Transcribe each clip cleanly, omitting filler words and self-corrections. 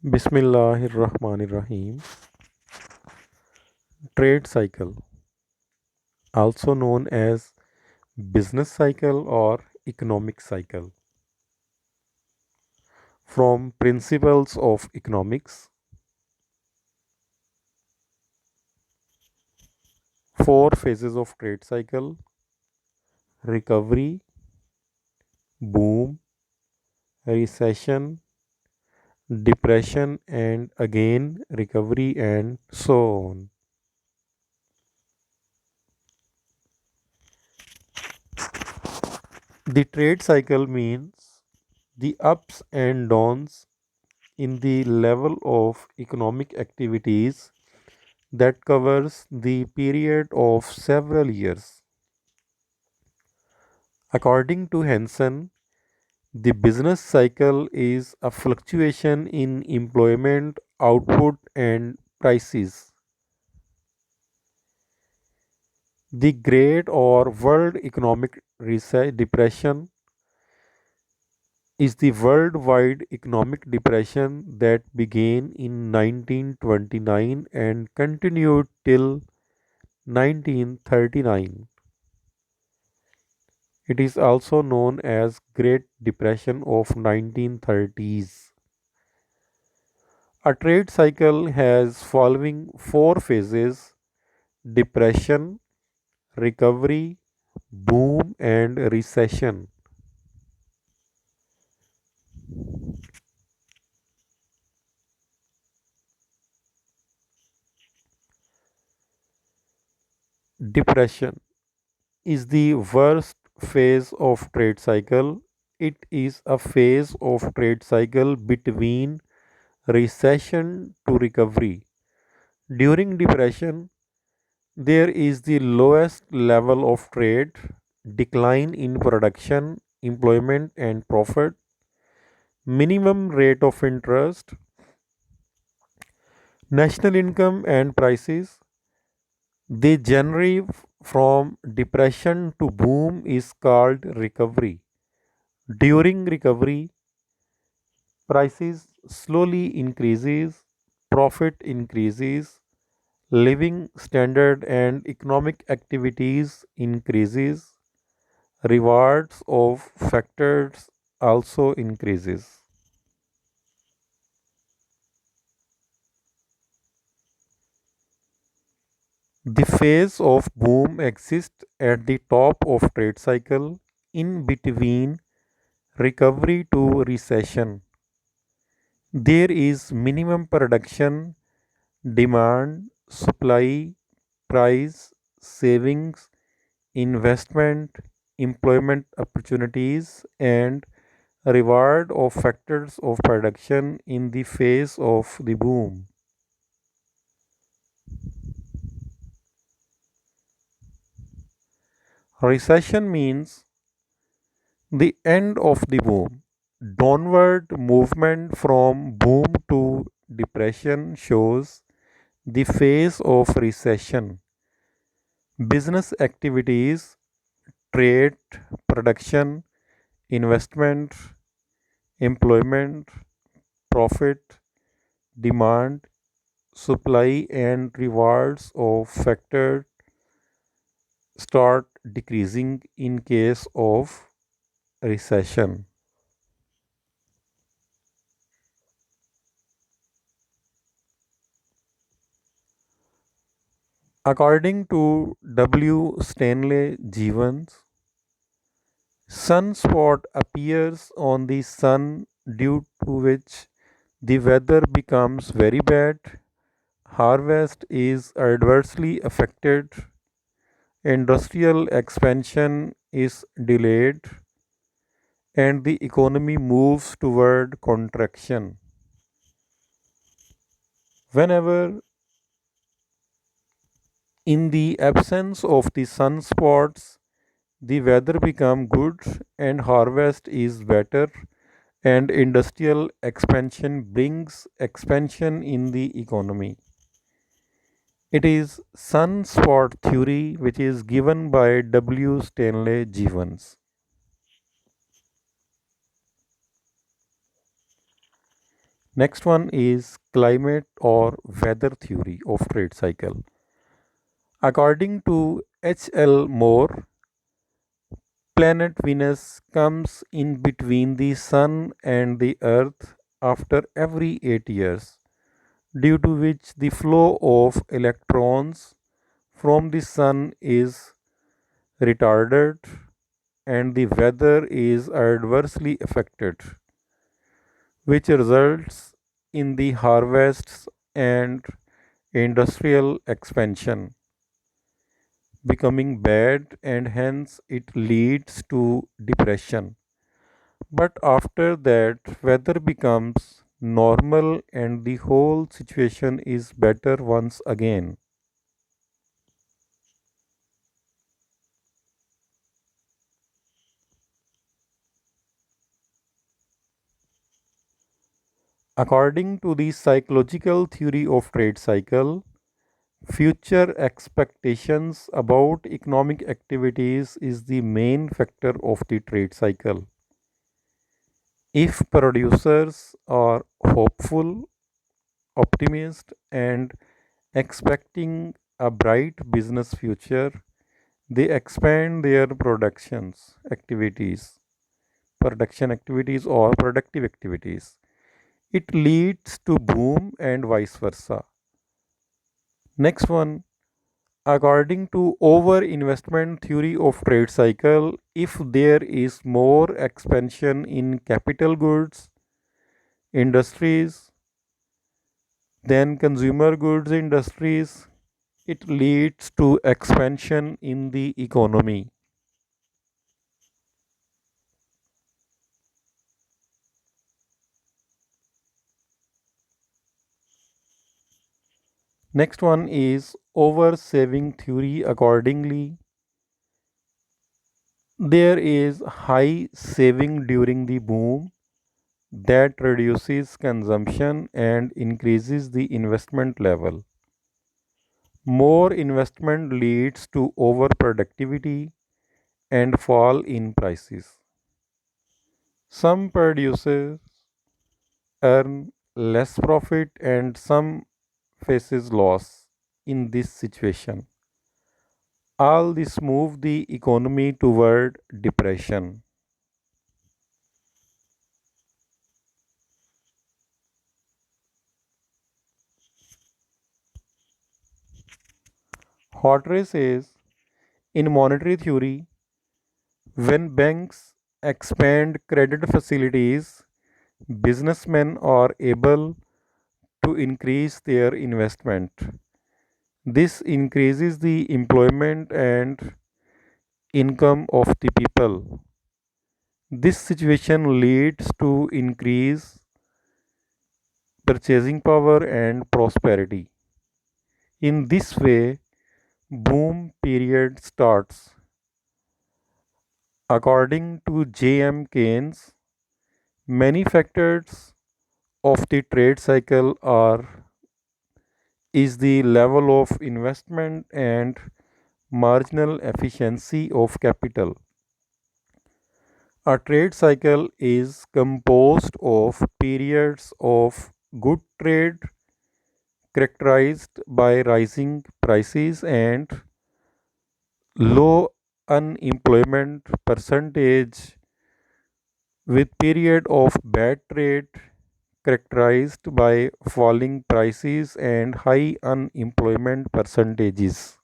Bismillahirrahmanirrahim. Trade cycle, also known as business cycle or economic cycle. From principles of economics, four phases of trade cycle: recovery, boom, recession, depression, and again recovery, and so on. The trade cycle means the ups and downs in the level of economic activities that covers the period of several years. According to Hansen, the business cycle is a fluctuation in employment, output, and prices. The Great or World Economic Depression is the worldwide economic depression that began in 1929 and continued till 1939. It is also known as Great Depression of 1930s. A trade cycle has following four phases: depression, recovery, boom, and recession. Depression is the worst phase of trade cycle. It is a phase of trade cycle between recession to recovery. During depression, there is the lowest level of trade, decline in production, employment, and profit, minimum rate of interest, national income, and prices. The journey from depression to boom is called recovery. During recovery, prices slowly increases, profit increases, living standard and economic activities increases, rewards of factors also increases. The phase of boom exists at the top of trade cycle in between recovery to recession. There is minimum production, demand, supply, price, savings, investment, employment opportunities, and reward of factors of production in the phase of the boom. Recession means the end of the boom. Downward movement from boom to depression shows the phase of recession. Business activities, trade, production, investment, employment, profit, demand, supply, and rewards of factor start decreasing in case of recession. According to W. Stanley Jevons, sunspot appears on the sun due to which the weather becomes very bad, harvest is adversely affected, industrial expansion is delayed, and the economy moves toward contraction. Whenever, in the absence of the sunspots, the weather become good and harvest is better, and industrial expansion brings expansion in the economy. It is sunspot theory which is given by W. Stanley Jevons. Next one is climate or weather theory of trade cycle. According to H.L. Moore, planet Venus comes in between the sun and the earth after every 8 years, due to which the flow of electrons from the sun is retarded and the weather is adversely affected, which results in the harvests and industrial expansion becoming bad, and hence it leads to depression. But after that, weather becomes normal and the whole situation is better once again. According to the psychological theory of trade cycle, future expectations about economic activities is the main factor of the trade cycle. If producers are hopeful, optimist, and expecting a bright business future, they expand their production activities or productive activities. It leads to boom and vice versa. Next one, according to over investment theory of trade cycle, if there is more expansion in capital goods industries than consumer goods industries, it leads to expansion in the economy. Next one is over saving theory. Accordingly, there is high saving during the boom that reduces consumption and increases the investment level. More investment leads to overproductivity and fall in prices. Some producers earn less profit and some faces loss in this situation. All this move the economy toward depression. Hartree says in monetary theory, when banks expand credit facilities, businessmen are able to increase their investment. This increases the employment and income of the people. This situation leads to increase purchasing power and prosperity. In this way, boom period starts. According to J.M. Keynes, many factors of the trade cycle are is the level of investment and marginal efficiency of capital. A trade cycle is composed of periods of good trade characterized by rising prices and low unemployment percentage, with period of bad trade characterized by falling prices and high unemployment percentages.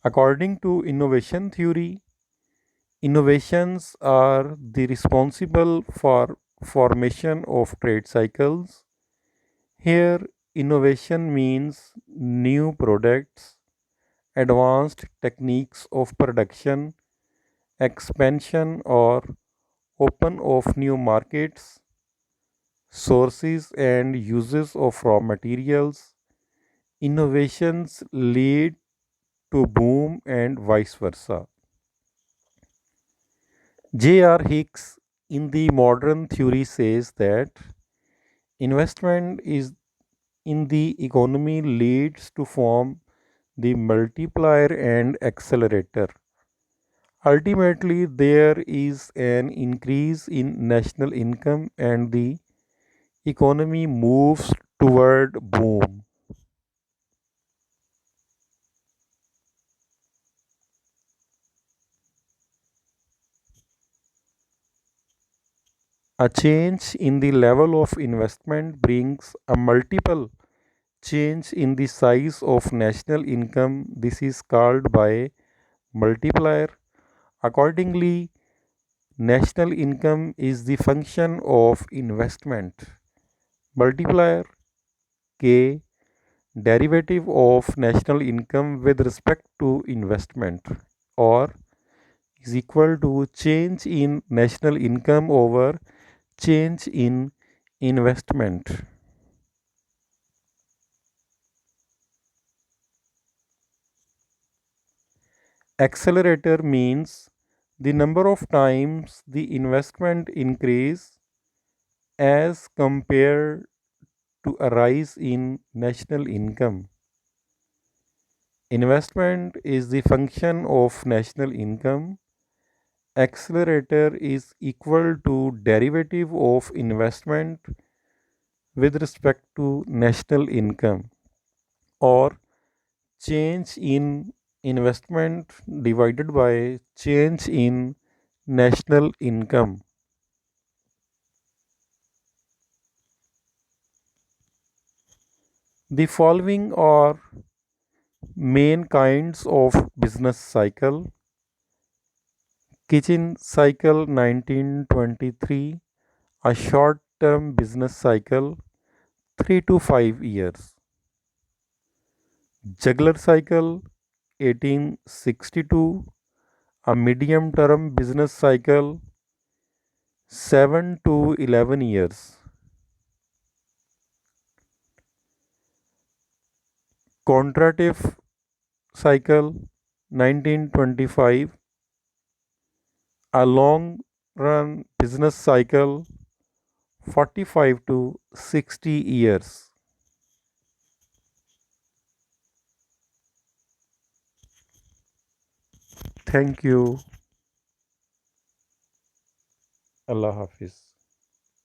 According to innovation theory, innovations are the responsible for formation of trade cycles. Here, innovation means new products, advanced techniques of production, expansion or open of new markets, sources and uses of raw materials. Innovations lead to boom and vice versa. J.R. Hicks in the modern theory says that investment is in the economy leads to form the multiplier and accelerator. Ultimately, there is an increase in national income and the economy moves toward boom. A change in the level of investment brings a multiple change in the size of national income. This is called by multiplier. Accordingly, national income is the function of investment. Multiplier K, derivative of national income with respect to investment, or is equal to change in national income over change in investment. Accelerator means the number of times the investment increase as compared to a rise in national income. Investment is the function of national income. Accelerator is equal to derivative of investment with respect to national income, or change in investment divided by change in national income. The following are main kinds of business cycle: kitchen cycle 1923, a short term business cycle 3 to 5 years; juggler cycle 1862, a medium term business cycle 7 to 11 years; contractive cycle 1925, a long run business cycle 45 to 60 years. Thank you. Allah Hafiz.